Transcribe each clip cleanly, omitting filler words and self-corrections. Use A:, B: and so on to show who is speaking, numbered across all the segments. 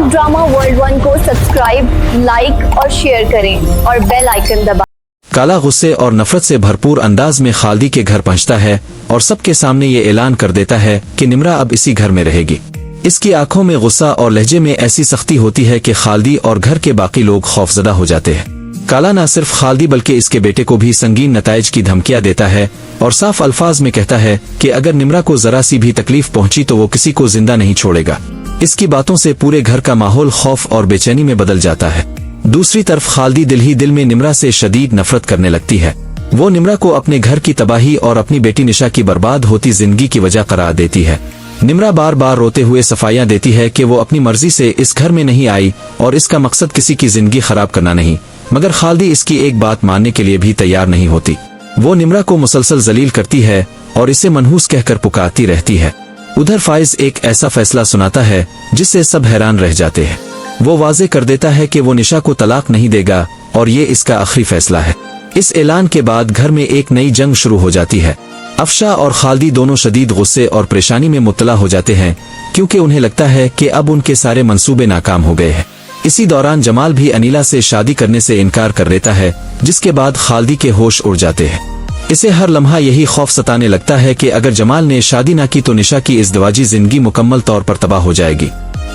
A: Pack drama world 1 को subscribe, like और share करें और बेल आइकन दबाएं।
B: काला गुस्से और नफरत से भरपूर अंदाज में खालिदी के घर पहुंचता है और सबके सामने ये ऐलान कर देता है कि निम्रा अब इसी घर में रहेगी। इसकी आंखों में गुस्सा और लहजे में ऐसी सख्ती होती है कि खालिदी और घर के बाकी लोग खौफजदा हो जाते हैं। काला न सिर्फ खालिदी बल्कि इसके बेटे को भी संगीन नताइज की धमकियां देता है और साफ अल्फाज में कहता है कि अगर निम्रा को जरा सी भी तकलीफ पहुंची तो वो किसी को जिंदा नहीं छोड़ेगा। इसकी बातों से पूरे घर का माहौल खौफ और बेचैनी में बदल जाता है। दूसरी तरफ खालिदी दिल ही दिल में निम्रा से शदीद नफरत करने लगती है। वो निम्रा को अपने घर की तबाही और अपनी बेटी निशा की बर्बाद होती जिंदगी की वजह करार देती है। निम्रा बार बार रोते हुए सफाइयां देती है कि वो अपनी मर्जी से इस घर में नहीं आई और इसका मकसद किसी की जिंदगी खराब करना नहीं, मगर खालिदी इसकी एक बात मानने के लिए भी तैयार नहीं होती। वो निम्रा को मुसलसल जलील करती है और इसे मनहूस कहकर पुकारती रहती है। उधर फाइज एक ऐसा फैसला सुनाता है जिससे सब हैरान रह जाते हैं। वो वाजे कर देता है कि वो निशा को तलाक नहीं देगा और ये इसका आखिरी फैसला है। इस ऐलान के बाद घर में एक नई जंग शुरू हो जाती है। अफशा और खालिदी दोनों शदीद गुस्से और परेशानी में मुब्तला हो जाते हैं क्योंकि उन्हें लगता है कि अब उनके सारे मंसूबे नाकाम हो गए हैं। इसी दौरान जमाल भी अनीला से शादी करने से इनकार कर देता है, जिसके बाद खालिदी के होश उड़ जाते हैं। इसे हर लम्हा यही खौफ सताने लगता है कि अगर जमाल ने शादी ना की तो निशा की इज़्दिवाजी जिंदगी मुकम्मल तौर पर तबाह हो जाएगी।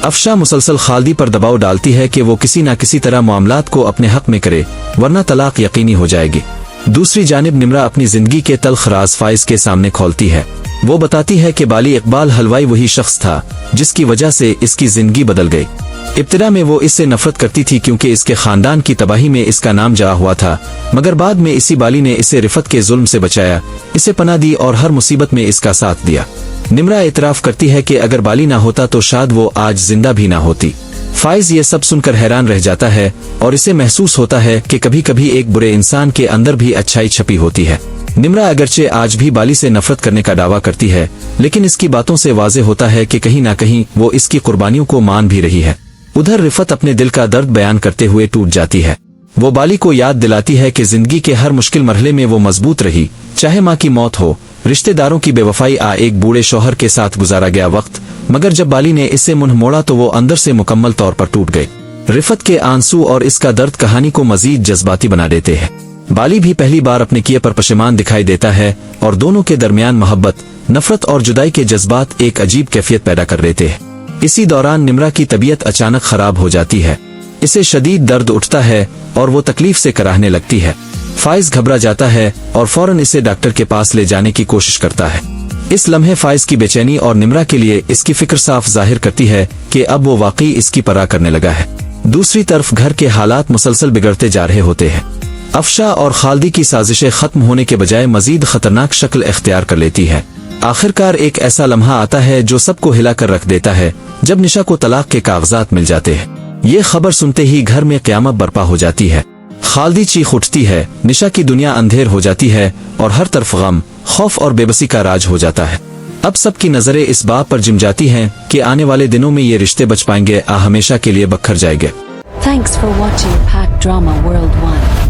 B: अफशा मुसलसल खालिदी पर दबाव डालती है कि वो किसी न किसी तरह मामलात को अपने हक में करे, वरना तलाक यकीनी हो जाएगी। दूसरी जानिब निम्रा अपनी जिंदगी के तल्ख राज फाइज के सामने खोलती है। वो बताती है कि बाली इकबाल हलवाई वही शख्स था जिसकी वजह से इसकी जिंदगी बदल गई। इब्तिदा में वो इससे नफरत करती थी क्योंकि इसके खानदान की तबाही में इसका नाम जला हुआ था, मगर बाद में इसी बाली ने इसे रिफत के जुल्म से बचाया, इसे पनाह दी और हर मुसीबत में इसका साथ दिया। निम्रा इतराफ करती है कि अगर बाली ना होता तो शायद वो आज जिंदा भी ना होती। फाइज ये सब सुनकर हैरान रह जाता है और इसे महसूस होता है कि कभी कभी एक बुरे इंसान के अंदर भी अच्छाई छपी होती है। निम्रा अगरचे आज भी बाली से नफरत करने का दावा करती है, लेकिन इसकी बातों से वाज़े होता है कि कहीं ना कहीं वो इसकी कुर्बानियों को मान भी रही है। उधर रिफत अपने दिल का दर्द बयान करते हुए टूट जाती है। वो बाली को याद दिलाती है कि जिंदगी के हर मुश्किल मरहले में वो मजबूत रही, चाहे माँ की मौत हो, रिश्तेदारों की बेवफाई, एक बूढ़े शौहर के साथ गुजारा गया वक्त, मगर जब बाली ने इससे मुंह मोड़ा तो वो अंदर से मुकम्मल तौर पर टूट गई। रिफत के आंसू और इसका दर्द कहानी को मजीद जज्बाती बना देते हैं। बाली भी पहली बार अपने किए पर पशेमान दिखाई देता है और दोनों के दरमियान मोहब्बत, नफरत और जुदाई के जज्बात एक अजीब कैफियत पैदा कर देते हैं। इसी दौरान निम्रा की तबीयत अचानक खराब हो जाती है। इसे शदीद दर्द उठता है और वो तकलीफ से कराहने लगती है। फाइज घबरा जाता है और फौरन इसे डॉक्टर के पास ले जाने की कोशिश करता है। इस लम्हे फाइज की बेचैनी और निम्रा के लिए इसकी फिक्र साफ जाहिर करती है कि अब वो वाकई इसकी परवाह करने लगा है। दूसरी तरफ घर के हालात मुसलसल बिगड़ते जा रहे होते हैं। अफशा और खालिदी की साजिशें खत्म होने के बजाय मजीद खतरनाक शक्ल इख्तियार कर लेती है। आखिरकार एक ऐसा लम्हा आता है जो सबको हिला कर रख देता है, जब निशा को तलाक के कागजात मिल जाते हैं। ये खबर सुनते ही घर में क़यामत बर्पा हो जाती है। खालिदी चीख उठती है, निशा की दुनिया अंधेर हो जाती है और हर तरफ गम, खौफ और बेबसी का राज हो जाता है। अब सबकी नजरें इस बात पर जिम जाती हैं कि आने वाले दिनों में ये रिश्ते बच पाएंगे या हमेशा के लिए बखर जाएंगे।
C: Thanks for watching Pack Drama World 1.